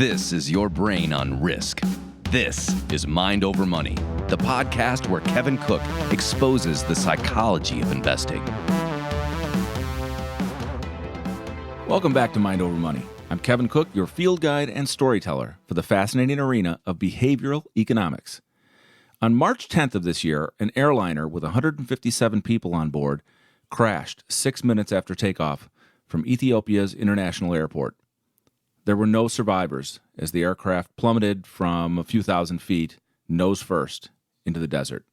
This is your brain on risk. This is Mind Over Money, the podcast where Kevin Cook exposes the psychology of investing. Welcome back to Mind Over Money. I'm Kevin Cook, your field guide and storyteller for the fascinating arena of behavioral economics. On March 10th of this year, an airliner with 157 people on board crashed 6 minutes after takeoff from Ethiopia's international airport. There were no survivors as the aircraft plummeted from a few thousand feet, nose first, into the desert.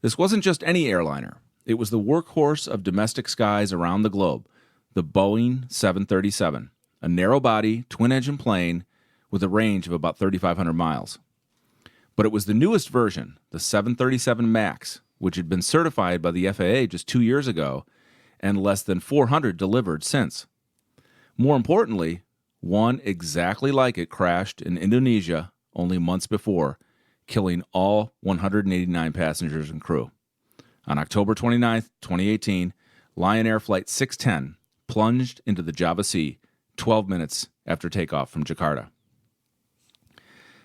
This wasn't just any airliner. It was the workhorse of domestic skies around the globe, the Boeing 737, a narrow-body, twin-engine plane with a range of about 3,500 miles. But it was the newest version, the 737 MAX, which had been certified by the FAA just 2 years ago, and less than 400 delivered since. More importantly, one exactly like it crashed in Indonesia only months before, killing all 189 passengers and crew. On October 29, 2018, Lion Air Flight 610 plunged into the Java Sea 12 minutes after takeoff from Jakarta.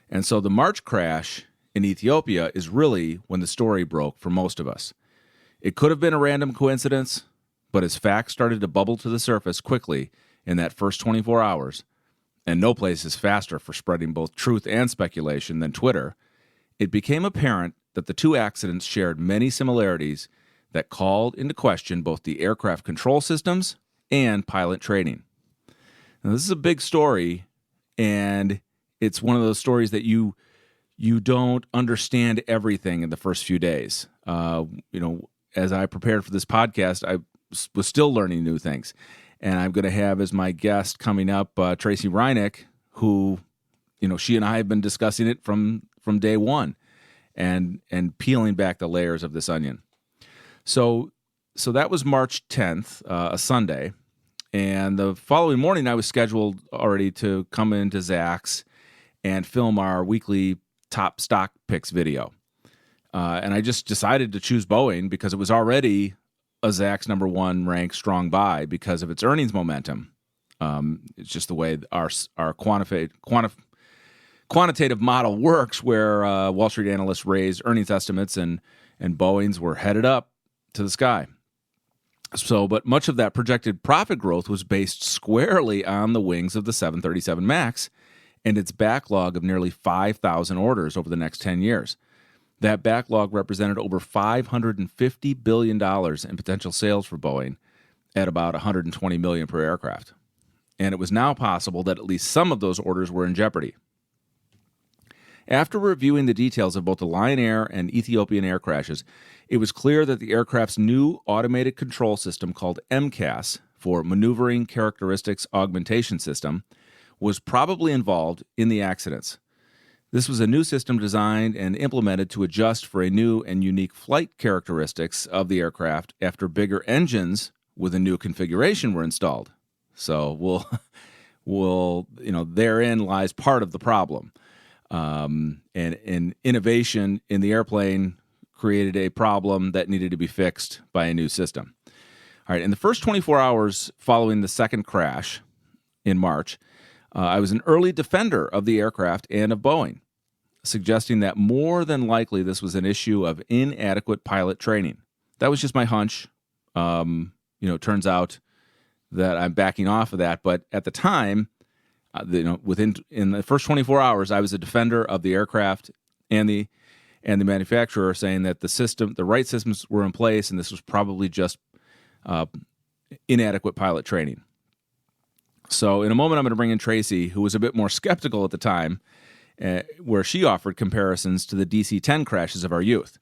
And so the March crash in Ethiopia is really when the story broke for most of us. It could have been a random coincidence, but as facts started to bubble to the surface quickly in that first 24 hours, and no place is faster for spreading both truth and speculation than Twitter, it became apparent that the two accidents shared many similarities that called into question both the aircraft control systems and pilot training. Now, this is a big story, and it's one of those stories that you don't understand everything in the first few days. As I prepared for this podcast, I was still learning new things. And I'm going to have as my guest coming up Tracy Reinick, who, she and I have been discussing it from day one and peeling back the layers of this onion. So that was March 10th, a Sunday. And the following morning, I was scheduled already to come into Zach's and film our weekly top stock picks video. And I just decided to choose Boeing because it was already a Zach's number one ranked strong buy because of its earnings momentum. It's just the way our quantitative model works, where Wall Street analysts raised earnings estimates and Boeing's were headed up to the sky. But much of that projected profit growth was based squarely on the wings of the 737 MAX and its backlog of nearly 5,000 orders over the next 10 years. That backlog represented over $550 billion in potential sales for Boeing at about $120 million per aircraft. And it was now possible that at least some of those orders were in jeopardy. After reviewing the details of both the Lion Air and Ethiopian air crashes, it was clear that the aircraft's new automated control system called MCAS, for Maneuvering Characteristics Augmentation System, was probably involved in the accidents. This was a new system designed and implemented to adjust for a new and unique flight characteristics of the aircraft after bigger engines with a new configuration were installed. So therein lies part of the problem. And innovation in the airplane created a problem that needed to be fixed by a new system. All right, in the first 24 hours following the second crash in March, I was an early defender of the aircraft and of Boeing, suggesting that more than likely this was an issue of inadequate pilot training. That was just my hunch. It turns out that I'm backing off of that. But at the time, in the first 24 hours, I was a defender of the aircraft and the manufacturer, saying that the right systems were in place, and this was probably just inadequate pilot training. So in a moment, I'm going to bring in Tracy, who was a bit more skeptical at the time, where she offered comparisons to the DC10 crashes of our youth.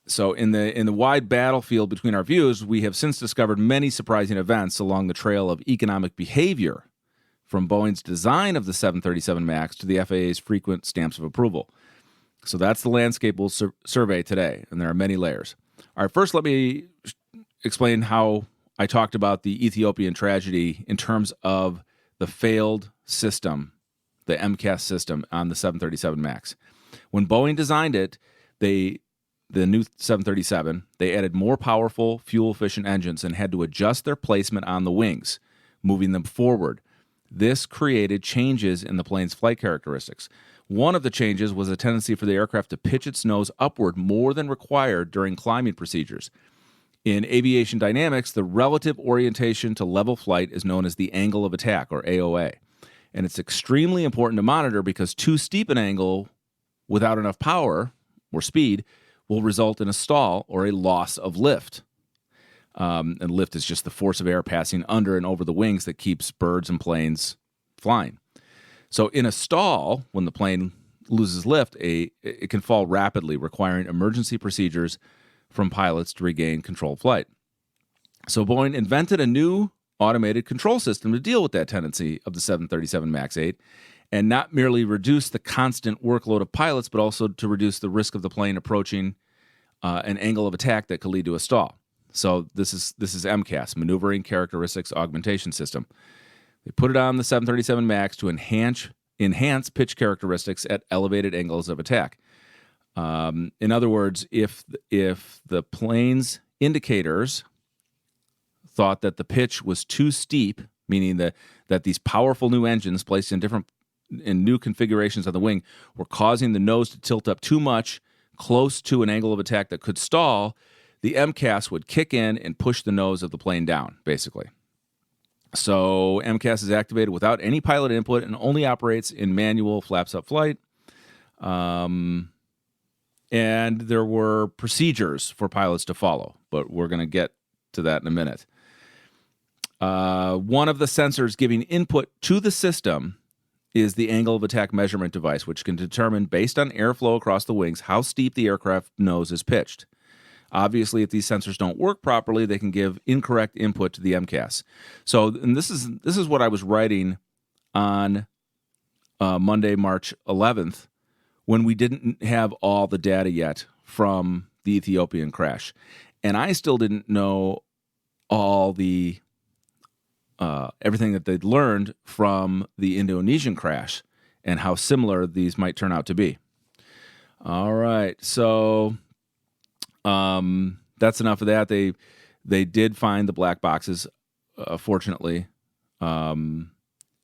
So in the wide battlefield between our views, we have since discovered many surprising events along the trail of economic behavior, from Boeing's design of the 737 MAX to the FAA's frequent stamps of approval. So that's the landscape we'll survey today, and there are many layers. All right, first let me explain how I talked about the Ethiopian tragedy in terms of the failed system, the MCAS system on the 737 MAX. When Boeing designed it, the new 737, they added more powerful, fuel-efficient engines and had to adjust their placement on the wings, moving them forward This created changes in the plane's flight characteristics. One of the changes was a tendency for the aircraft to pitch its nose upward more than required during climbing procedures. In aviation dynamics, the relative orientation to level flight is known as the angle of attack, or AOA. And it's extremely important to monitor because too steep an angle without enough power or speed will result in a stall or a loss of lift. And lift is just the force of air passing under and over the wings that keeps birds and planes flying. So in a stall, when the plane loses lift, it can fall rapidly, requiring emergency procedures from pilots to regain controlled flight. So Boeing invented a new automated control system to deal with that tendency of the 737 MAX 8 and not merely reduce the constant workload of pilots, but also to reduce the risk of the plane approaching an angle of attack that could lead to a stall. So this is MCAS, Maneuvering Characteristics Augmentation System. They put it on the 737 MAX to enhance pitch characteristics at elevated angles of attack. In other words, if the plane's indicators thought that the pitch was too steep, meaning that these powerful new engines placed in new configurations of the wing were causing the nose to tilt up too much, close to an angle of attack that could stall, the MCAS would kick in and push the nose of the plane down, basically. So MCAS is activated without any pilot input and only operates in manual flaps-up flight. And there were procedures for pilots to follow, but we're going to get to that in a minute. One of the sensors giving input to the system is the angle of attack measurement device, which can determine, based on airflow across the wings, how steep the aircraft nose is pitched. Obviously, if these sensors don't work properly, they can give incorrect input to the MCAS. So, and this is what I was writing on Monday, March 11th, when we didn't have all the data yet from the Ethiopian crash. And I still didn't know all the everything that they'd learned from the Indonesian crash and how similar these might turn out to be. All right, so that's enough of that. They did find the black boxes, fortunately, in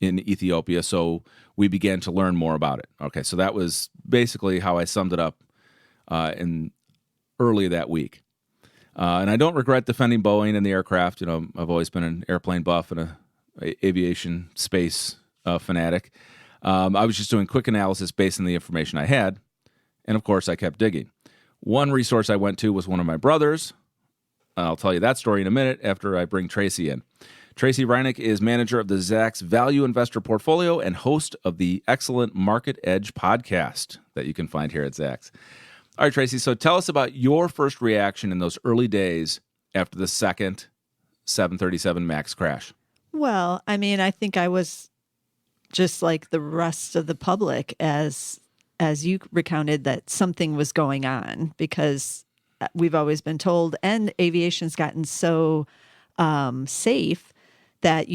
Ethiopia, so we began to learn more about it. Okay, so that was basically how I summed it up in early that week. And I don't regret defending Boeing and the aircraft. You know, I've always been an airplane buff and a aviation space fanatic. I was just doing quick analysis based on the information I had, and of course, I kept digging. One resource I went to was one of my brothers. I'll tell you that story in a minute after I bring Tracy in. Tracy Reinick is manager of the Zacks Value Investor Portfolio and host of the excellent Market Edge podcast that you can find here at Zacks. All right, Tracy, so tell us about your first reaction in those early days after the second 737 MAX crash. Well, I mean, I think I was just like the rest of the public as you recounted that something was going on, because we've always been told, and aviation's gotten so safe that,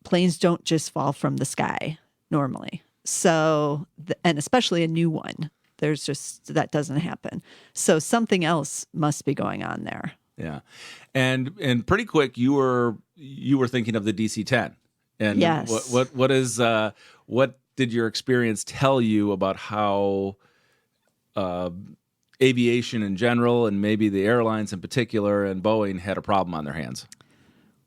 planes don't just fall from the sky normally. So, and especially a new one, that doesn't happen. So something else must be going on there. Yeah. And pretty quick, you were thinking of the DC10. And yes. What did your experience tell you about how aviation in general, and maybe the airlines in particular, and Boeing had a problem on their hands?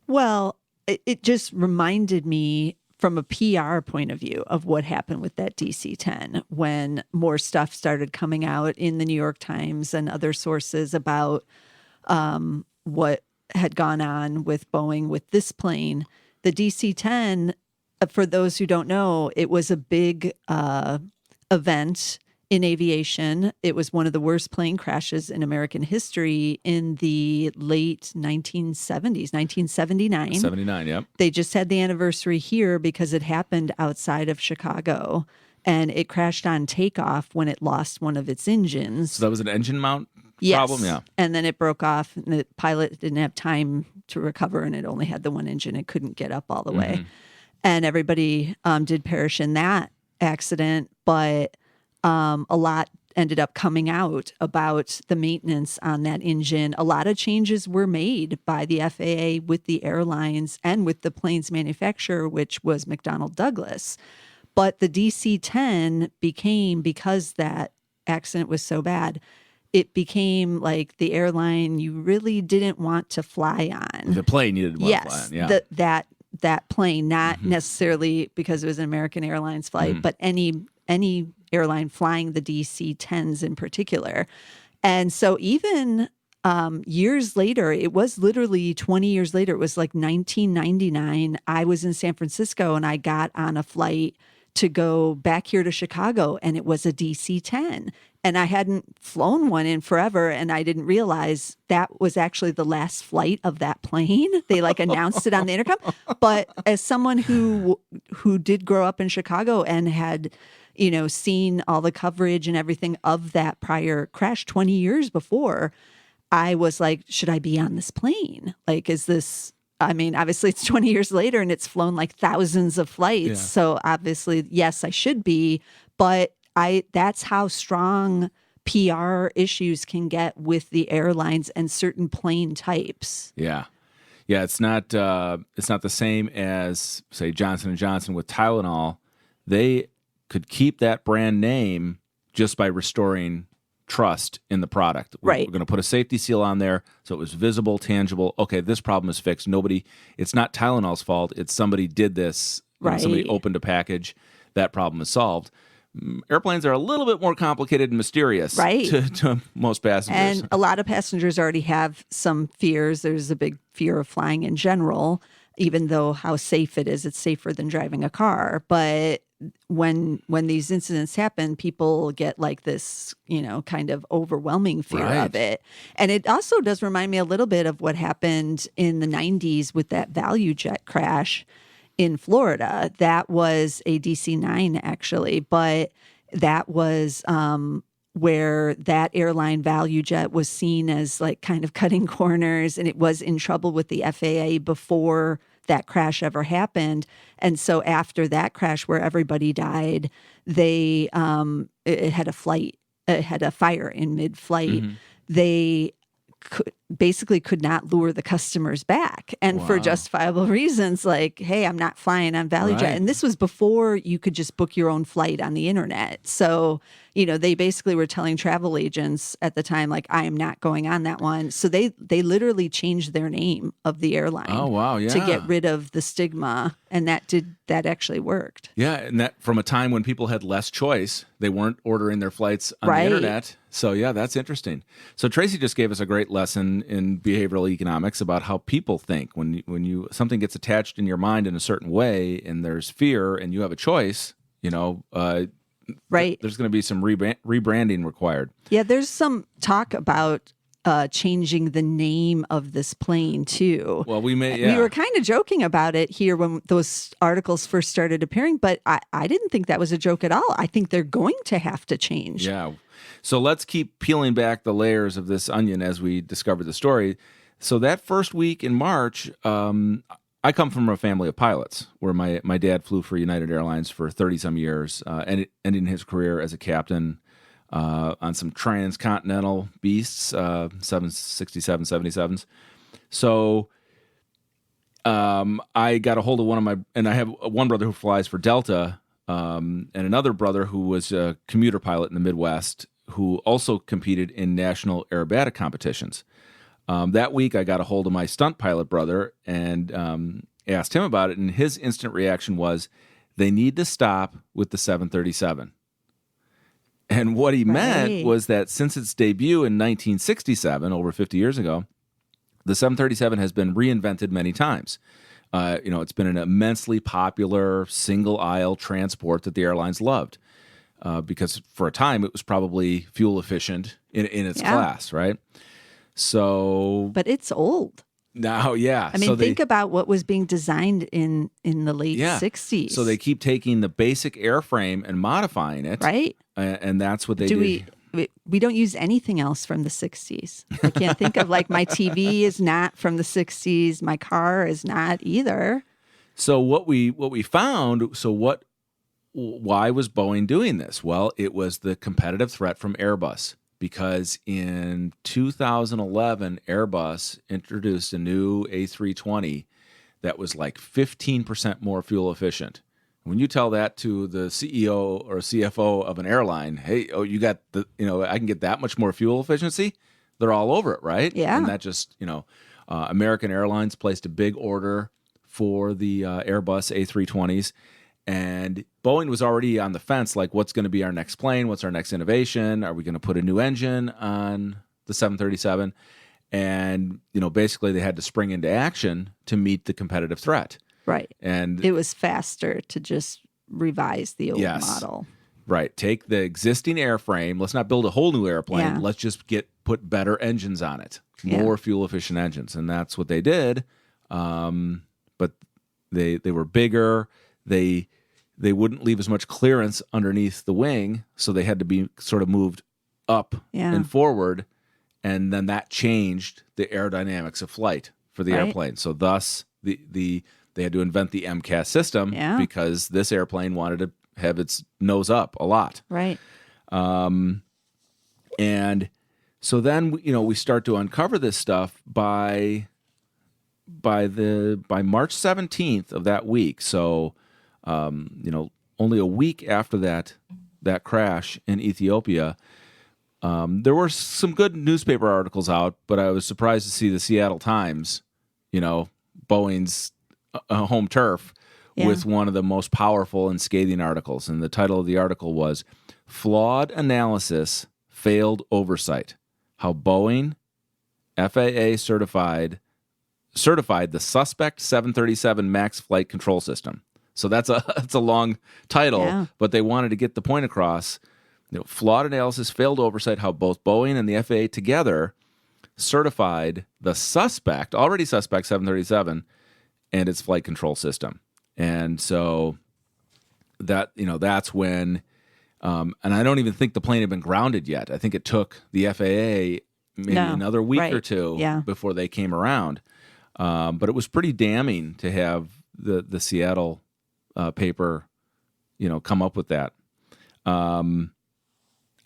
Well, it just reminded me from a PR point of view of what happened with that DC-10 when more stuff started coming out in the New York Times and other sources about what had gone on with Boeing with this plane. The DC-10, for those who don't know, it was a big event in aviation. It was one of the worst plane crashes in American history in the late 1970s, 1979. 79, yep. They just had the anniversary here because it happened outside of Chicago, and it crashed on takeoff when it lost one of its engines. So that was an engine mount problem? Yes. Yeah. And then it broke off, and the pilot didn't have time to recover, and it only had the one engine. It couldn't get up all the way. And everybody did perish in that accident, but a lot ended up coming out about the maintenance on that engine. A lot of changes were made by the FAA with the airlines and with the plane's manufacturer, which was McDonnell Douglas. But the DC-10 became, because that accident was so bad, it became like the airline you really didn't want to fly on. The plane you didn't want to fly on, yeah. That plane, not necessarily because it was an American Airlines flight, but any airline flying the DC-10s in particular. And so even years later, it was literally 20 years later, it was like 1999, I was in San Francisco and I got on a flight to go back here to Chicago, and it was a DC-10. And I hadn't flown one in forever, and I didn't realize that was actually the last flight of that plane. They like announced it on the intercom. But as someone who did grow up in Chicago and had, seen all the coverage and everything of that prior crash 20 years before, I was like, should I be on this plane? Like, is this... I mean, obviously it's 20 years later and it's flown like thousands of flights. Yeah. So obviously, yes, I should be, but that's how strong PR issues can get with the airlines and certain plane types. Yeah. Yeah, it's not the same as, say, Johnson & Johnson with Tylenol. They could keep that brand name just by restoring trust in the product. Right. We're going to put a safety seal on there so it was visible, tangible. Okay, this problem is fixed. It's not Tylenol's fault. It's somebody did this. Right. Somebody opened a package. That problem is solved. Airplanes are a little bit more complicated and mysterious, right, to most passengers. And a lot of passengers already have some fears. There's a big fear of flying in general, even though how safe it is, it's safer than driving a car. But when these incidents happen, people get like this, kind of overwhelming fear of it. And it also does remind me a little bit of what happened in the 90s with that value jet crash in Florida. That was a DC-9 actually, but that was where that airline value jet was seen as like kind of cutting corners, and it was in trouble with the FAA before that crash ever happened. And so after that crash where everybody died, it had a fire in mid-flight. They could not lure the customers back, and for justifiable reasons, like, hey, I'm not flying on ValueJet. And this was before you could just book your own flight on the internet. So, they basically were telling travel agents at the time, like, I am not going on that one. So they literally changed their name of the airline to get rid of the stigma. And that actually worked. Yeah. And that from a time when people had less choice, they weren't ordering their flights on the internet. So yeah, that's interesting. So Tracy just gave us a great lesson in behavioral economics about how people think. When something gets attached in your mind in a certain way and there's fear and you have a choice, there's going to be some rebranding required. Yeah, there's some talk about changing the name of this plane too. Well, we were kind of joking about it here when those articles first started appearing, but I didn't think that was a joke at all. I think they're going to have to change. Yeah. So let's keep peeling back the layers of this onion as we discover the story. So that first week in March, I come from a family of pilots where my dad flew for United Airlines for 30-some years, and ending his career as a captain on some transcontinental beasts, 767, 77s. So I got a hold of and I have one brother who flies for Delta, and another brother who was a commuter pilot in the Midwest who also competed in national aerobatic competitions. That week, I got a hold of my stunt pilot brother and asked him about it, and his instant reaction was, they need to stop with the 737. And what he meant was that since its debut in 1967, over 50 years ago, the 737 has been reinvented many times. It's been an immensely popular single-aisle transport that the airlines loved because for a time it was probably fuel efficient in its class, right? So, but it's old. Now, yeah. I mean, think about what was being designed in the late 60s. So they keep taking the basic airframe and modifying it. Right. And that's what they do. We don't use anything else from the 60s. I can't think of, like, my TV is not from the 60s. My car is not either. So what we found, what why was Boeing doing this? Well, it was the competitive threat from Airbus, because in 2011, Airbus introduced a new A320 that was like 15% more fuel efficient. When you tell that to the CEO or CFO of an airline, hey, you got I can get that much more fuel efficiency, they're all over it, right? Yeah. And that just, American Airlines placed a big order for the Airbus A320s. And Boeing was already on the fence, like, what's going to be our next plane? What's our next innovation? Are we going to put a new engine on the 737? And, basically they had to spring into action to meet the competitive threat. Right. And it was faster to just revise the old model. Right. Take the existing airframe. Let's not build a whole new airplane. Yeah. Let's just put better engines on it, more fuel-efficient engines. And that's what they did. But they were bigger. They wouldn't leave as much clearance underneath the wing, so they had to be sort of moved up and forward, and then that changed the aerodynamics of flight for the airplane. So thus, they had to invent the MCAS system because this airplane wanted to have its nose up a lot. Right. And so then, we start to uncover this stuff by March 17th of that week. So, only a week after that crash in Ethiopia, there were some good newspaper articles out, but I was surprised to see the Seattle Times, Boeing's home turf, with one of the most powerful and scathing articles. And the title of the article was "Flawed Analysis, Failed Oversight: How Boeing FAA certified the suspect 737 MAX flight control system." So that's a long title, but they wanted to get the point across. Flawed analysis, failed oversight: how both Boeing and the FAA together certified the already suspect 737 and its flight control system. And so that's when, and I don't even think the plane had been grounded yet. I think it took the FAA maybe another week or two before they came around. But it was pretty damning to have the Seattle paper, come up with that.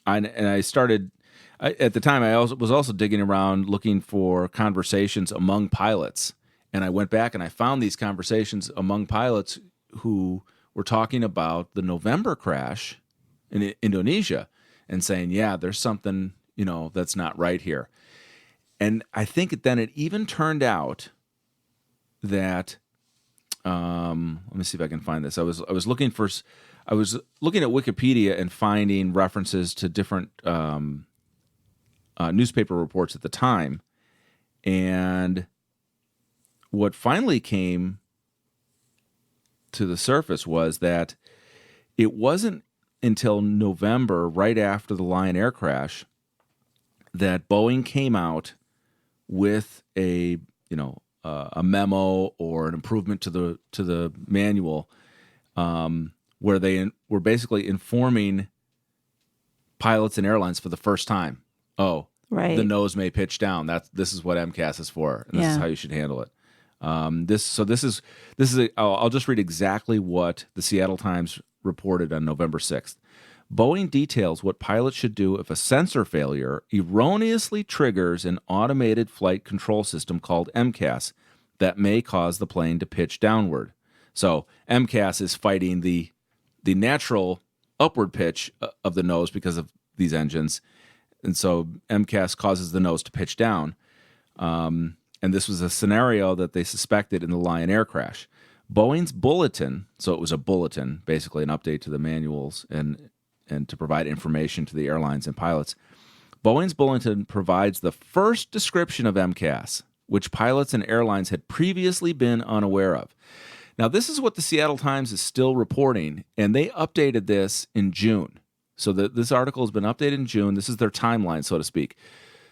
I started at the time. I was also digging around looking for conversations among pilots, and I went back and I found these conversations among pilots who were talking about the November crash in Indonesia and saying, "Yeah, there's something that's not right here." And I think then it even turned out that let me see if I can find this. I was looking at Wikipedia and finding references to different newspaper reports at the time, and what finally came to the surface was that it wasn't until November, right after the Lion Air crash, that Boeing came out with a memo or an improvement to the manual, where they were basically informing pilots and airlines for the first time. Oh, the nose may pitch down. This is what MCAS is for, and this is how you should handle it. I'll just read exactly what the Seattle Times reported on November 6th. Boeing details what pilots should do if a sensor failure erroneously triggers an automated flight control system called MCAS that may cause the plane to pitch downward. So MCAS is fighting the natural upward pitch of the nose because of these engines, and so MCAS causes the nose to pitch down. And this was a scenario that they suspected in the Lion Air crash. Boeing's bulletin, so it was a bulletin, basically an update to the manuals and to provide information to the airlines and pilots. Boeing's bulletin provides the first description of MCAS, which pilots and airlines had previously been unaware of. Now, this is what the Seattle Times is still reporting, and they updated this in June. So this article has been updated in June. This is their timeline, so to speak.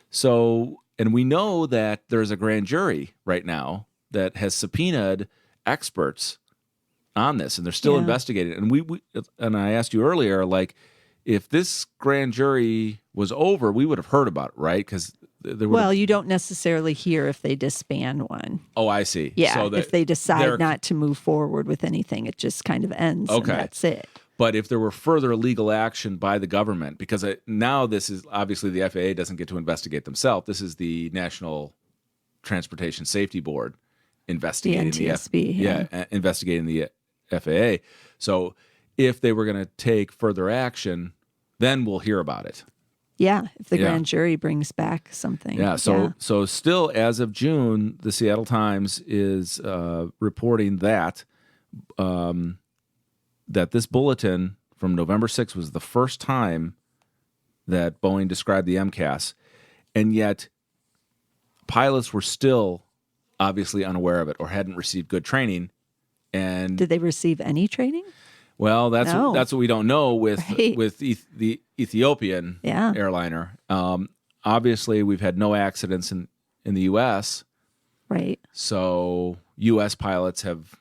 So, and we know that there's a grand jury right now that has subpoenaed experts on this, and they're still investigating. And and I asked you earlier, like, if this grand jury was over, we would have heard about it, right? Because you don't necessarily hear if they disband one. Oh, I see. Yeah, so if they decide not to move forward with anything, it just kind of ends, and that's it. But if there were further legal action by the government, because now this is obviously the FAA doesn't get to investigate themselves. This is the National Transportation Safety Board investigating the NTSB, investigating the FAA. So if they were going to take further action, then we'll hear about it. Yeah, if the grand jury brings back something. Yeah, so still as of June, the Seattle Times is reporting that that this bulletin from November 6th was the first time that Boeing described the MCAS, and yet pilots were still obviously unaware of it or hadn't received good training. And did they receive any training? Well, that's what we don't know with the Ethiopian Yeah. airliner. Obviously, we've had no accidents in the U.S. Right. So U.S. pilots have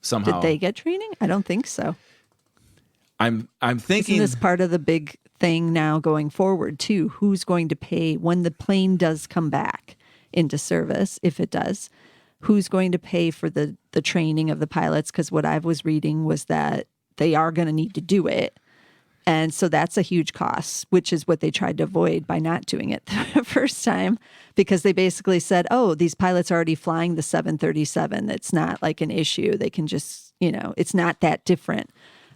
somehow. Did they get training? I don't think so. I'm thinking. Isn't this part of the big thing now going forward too? Who's going to pay when the plane does come back into service, if it does? Who's going to pay for the training of the pilots? Because what I was reading was that they are going to need to do it. And so that's a huge cost, which is what they tried to avoid by not doing it the first time, because they basically said, oh, these pilots are already flying the 737. It's not like an issue. They can just, it's not that different.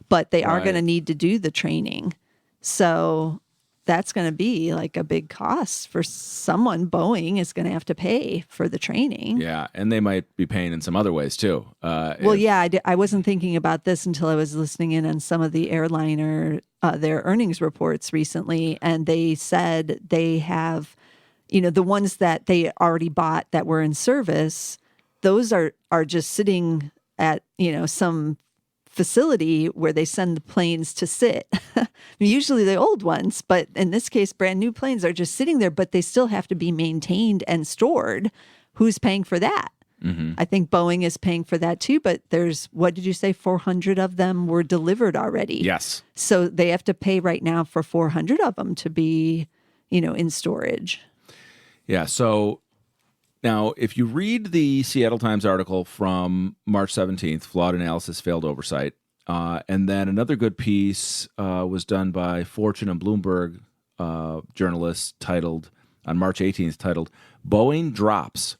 But they are going to need to do the training. So that's going to be like a big cost for someone. Boeing is going to have to pay for the training. Yeah, and they might be paying in some other ways too. I wasn't thinking about this until I was listening in on some of the airliner, their earnings reports recently, and they said they have, the ones that they already bought that were in service, those are just sitting at, some facility where they send the planes to sit. Usually the old ones, but in this case, brand new planes are just sitting there, but they still have to be maintained and stored. Who's paying for that? Mm-hmm. I think Boeing is paying for that too, but there's, what did you say, 400 of them were delivered already? Yes. So they have to pay right now for 400 of them to be, in storage. Yeah, so now, if you read the Seattle Times article from March 17th, Flawed Analysis, Failed Oversight, and then another good piece was done by Fortune and Bloomberg journalists on March 18th, titled, Boeing Drops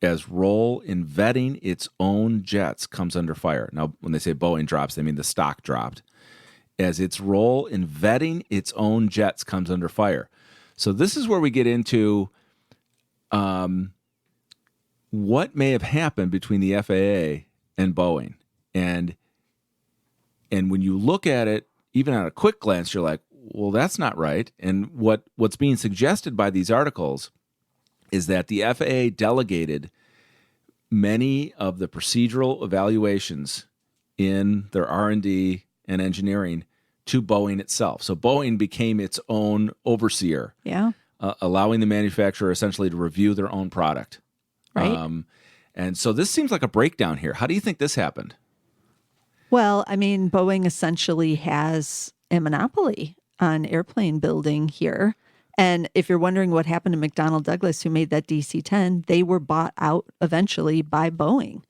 as Role in Vetting Its Own Jets Comes Under Fire. Now, when they say Boeing drops, they mean the stock dropped. As its role in vetting its own jets comes under fire. So this is where we get into what may have happened between the FAA and Boeing. And when you look at it, even at a quick glance, you're like, well, that's not right. And what's being suggested by these articles is that the FAA delegated many of the procedural evaluations in their R&D and engineering to Boeing itself. So Boeing became its own overseer, allowing the manufacturer essentially to review their own product. Right. And so this seems like a breakdown here. How do you think this happened? Well, I mean, Boeing essentially has a monopoly on airplane building here. And if you're wondering what happened to McDonnell Douglas, who made that DC-10, they were bought out eventually by Boeing.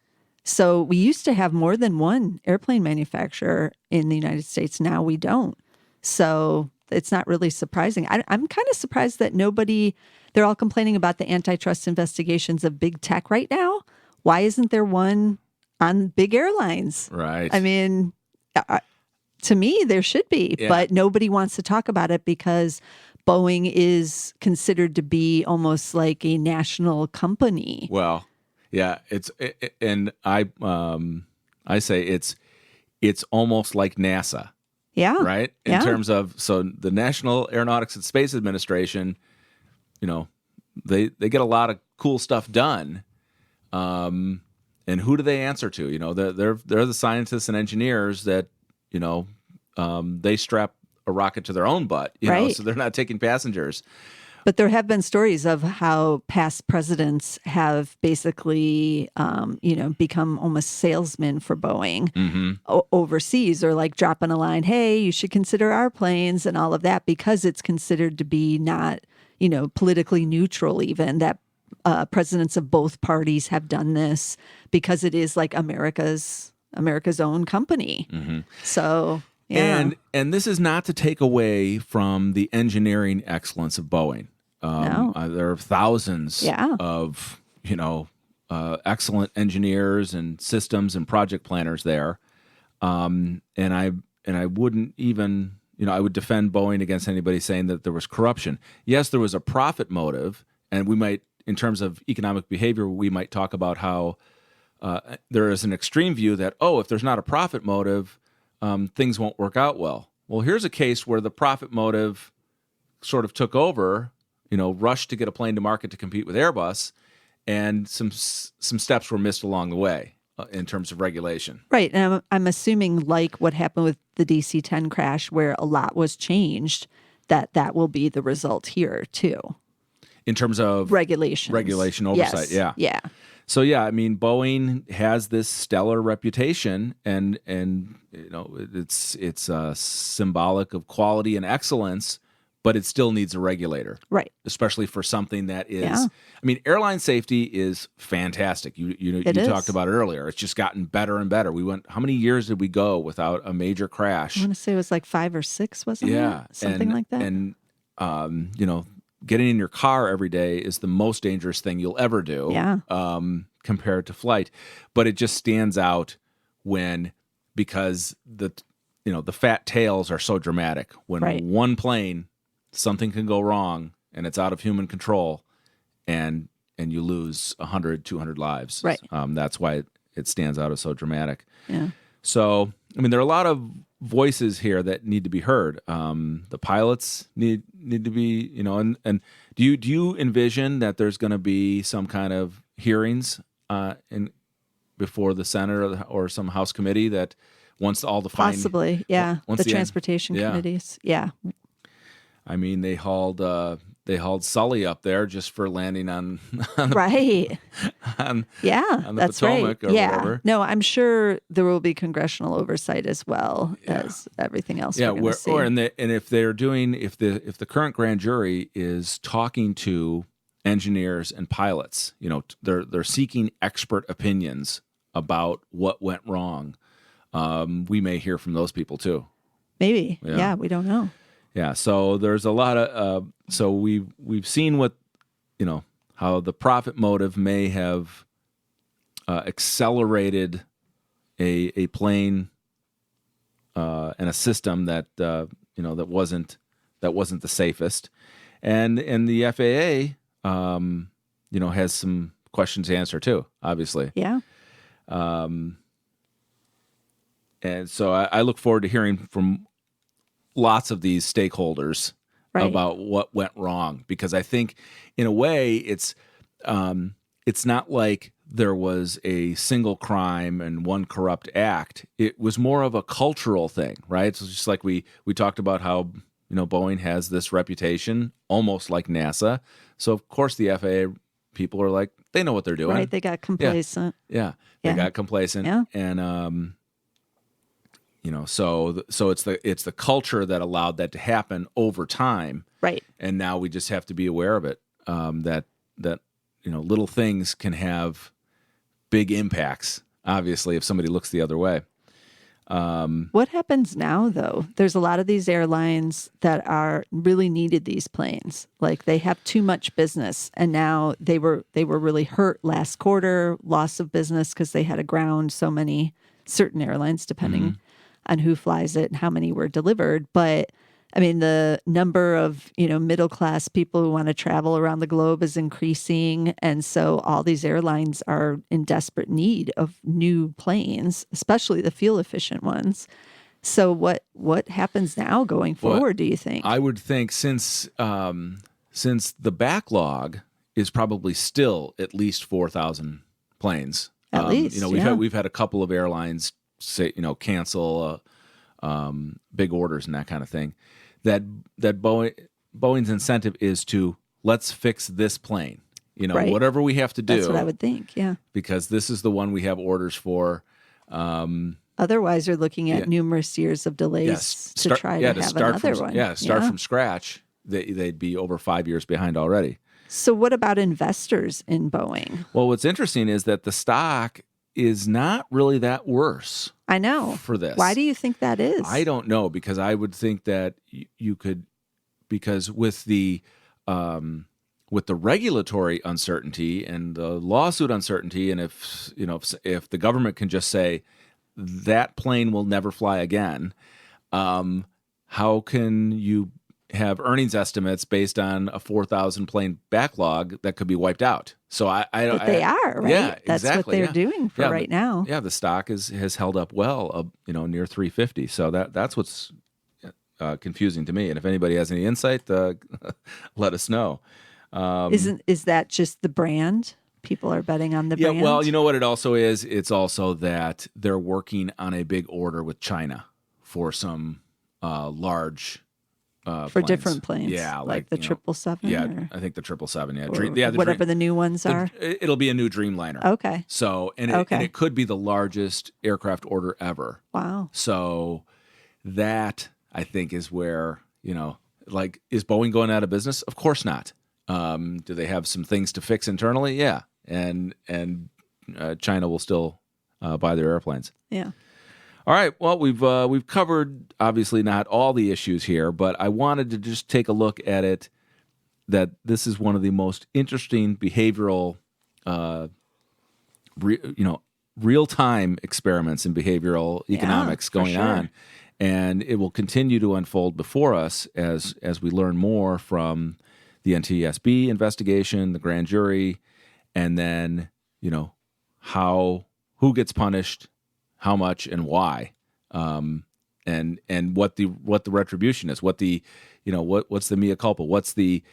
So we used to have more than one airplane manufacturer in the United States. Now we don't. So it's not really surprising. I'm kind of surprised that they're all complaining about the antitrust investigations of big tech right now. Why isn't there one on big airlines? Right. I mean, to me, there should be, but nobody wants to talk about it because Boeing is considered to be almost like a national company. Well, yeah, I say it's almost like NASA. Yeah. Right? In terms of, so the National Aeronautics and Space Administration, they get a lot of cool stuff done. And who do they answer to? They're the scientists and engineers that, they strap a rocket to their own butt, right. So they're not taking passengers. But there have been stories of how past presidents have basically, become almost salesmen for Boeing overseas, or like dropping a line, hey, you should consider our planes and all of that, because it's considered to be not, politically neutral even, that presidents of both parties have done this because it is like America's own company. Mm-hmm. So, Yeah. And this is not to take away from the engineering excellence of Boeing. No. There are thousands Yeah. of excellent engineers and systems and project planners there. And I wouldn't even, I would defend Boeing against anybody saying that there was corruption. Yes, there was a profit motive, and we might, in terms of economic behavior, we might talk about how there is an extreme view that, if there's not a profit motive, things won't work out well. Well, here's a case where the profit motive sort of took over, rushed to get a plane to market to compete with Airbus, and some steps were missed along the way in terms of regulation. Right. And I'm assuming, like what happened with the DC10 crash, where a lot was changed, that will be the result here too. In terms of regulation oversight. Yes. Yeah. So I mean, Boeing has this stellar reputation, and it's symbolic of quality and excellence, but it still needs a regulator, right? Especially for something that is. Yeah. I mean, airline safety is fantastic. You talked about it earlier. It's just gotten better and better. How many years did we go without a major crash? I want to say it was like 5 or 6, wasn't it? Something like that. And getting in your car every day is the most dangerous thing you'll ever do. Yeah. Compared to flight, but it just stands out because the fat tails are so dramatic. When one plane, something can go wrong and it's out of human control, and you lose 100, 200 lives. Right. That's why it stands out as so dramatic. Yeah. So, I mean, there are a lot of voices here that need to be heard. The pilots need to be, and do you envision that there's going to be some kind of hearings before the Senate or some House committee that once all the possibly, the transportation committees, I mean, they hauled Sully up there just for landing on right. on the that's Potomac right. or whatever. No, I'm sure there will be congressional oversight as well as everything else. Yeah, we're see. And if they're doing if the current grand jury is talking to engineers and pilots, they're seeking expert opinions about what went wrong. We may hear from those people too. Maybe. Yeah, we don't know. Yeah, so there's a lot of so we've seen what how the profit motive may have accelerated a plane and a system that that wasn't the safest, and the FAA has some questions to answer too, obviously. Yeah. And so I look forward to hearing from lots of these stakeholders about what went wrong, because I think in a way it's not like there was a single crime and one corrupt act. It was more of a cultural thing, right? So just like we talked about how Boeing has this reputation almost like NASA. So of course the FAA people are like, they know what they're doing. Right, they got complacent. Yeah. They got complacent. Yeah. And so it's the culture that allowed that to happen over time. Right. And now we just have to be aware of it. That little things can have big impacts, obviously, if somebody looks the other way. What happens now, though? There's a lot of these airlines that are really needed these planes. Like they have too much business, and now they were really hurt last quarter, loss of business because they had to ground so many certain airlines, depending on who flies it and how many were delivered. But I mean, the number of, middle class people who want to travel around the globe is increasing. And so all these airlines are in desperate need of new planes, especially the fuel efficient ones. So what happens now going forward, do you think? I would think since the backlog is probably still at least 4,000 planes. At least, we've had a couple of airlines say, cancel big orders and that kind of thing. That Boeing's incentive is to let's fix this plane. Whatever we have to do. That's what I would think. Yeah. Because this is the one we have orders for. Otherwise, you're looking at numerous years of delays to try to have another one. Yeah, start from scratch. They'd be over 5 years behind already. So what about investors in Boeing? Well, what's interesting is that the stock is not really that worse. I know. For this. Why do you think that is? I don't know, because I would think that you could, because with the regulatory uncertainty and the lawsuit uncertainty, and if the government can just say that plane will never fly again, how can you have earnings estimates based on a 4,000 plane backlog that could be wiped out? So But they are, right? Yeah, That's exactly, what they're doing for right now. Yeah, the stock has held up well, near 350. So that's what's confusing to me. And if anybody has any insight, let us know. Is that just the brand? People are betting on the brand? Yeah, well, you know what it also is? It's also that they're working on a big order with China for some large for planes. Different planes. Yeah, like the 777? Yeah, I think the 777. Yeah, whatever the new ones are. It'll be a new Dreamliner. Okay. So, and it could be the largest aircraft order ever. Wow. So that, I think, is where, is Boeing going out of business? Of course not. Do they have some things to fix internally? Yeah. And China will still buy their airplanes. Yeah. All right. Well, we've covered obviously not all the issues here, but I wanted to just take a look at it. That this is one of the most interesting behavioral, real-time experiments in behavioral economics going on, and it will continue to unfold before us as we learn more from the NTSB investigation, the grand jury, and then who gets punished, how much, and why, and what the retribution is, what's the mea culpa, what's we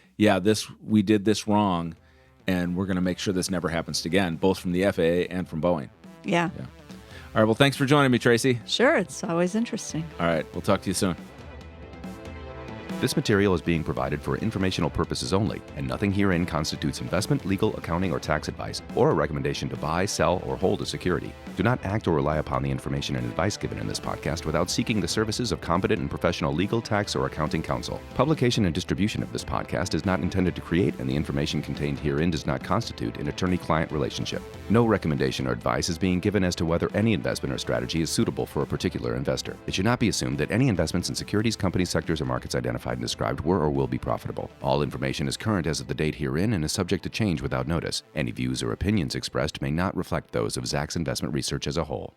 did this wrong, and we're going to make sure this never happens again, both from the FAA and from Boeing. Yeah. All right. Well, thanks for joining me, Tracy. Sure, it's always interesting. All right, we'll talk to you soon. This material is being provided for informational purposes only, and nothing herein constitutes investment, legal, accounting, or tax advice, or a recommendation to buy, sell, or hold a security. Do not act or rely upon the information and advice given in this podcast without seeking the services of competent and professional legal, tax, or accounting counsel. Publication and distribution of this podcast is not intended to create, and the information contained herein does not constitute an attorney-client relationship. No recommendation or advice is being given as to whether any investment or strategy is suitable for a particular investor. It should not be assumed that any investments in securities, companies, sectors, or markets identified and described were or will be profitable. All information is current as of the date herein and is subject to change without notice. Any views or opinions expressed may not reflect those of Zacks Investment Research as a whole.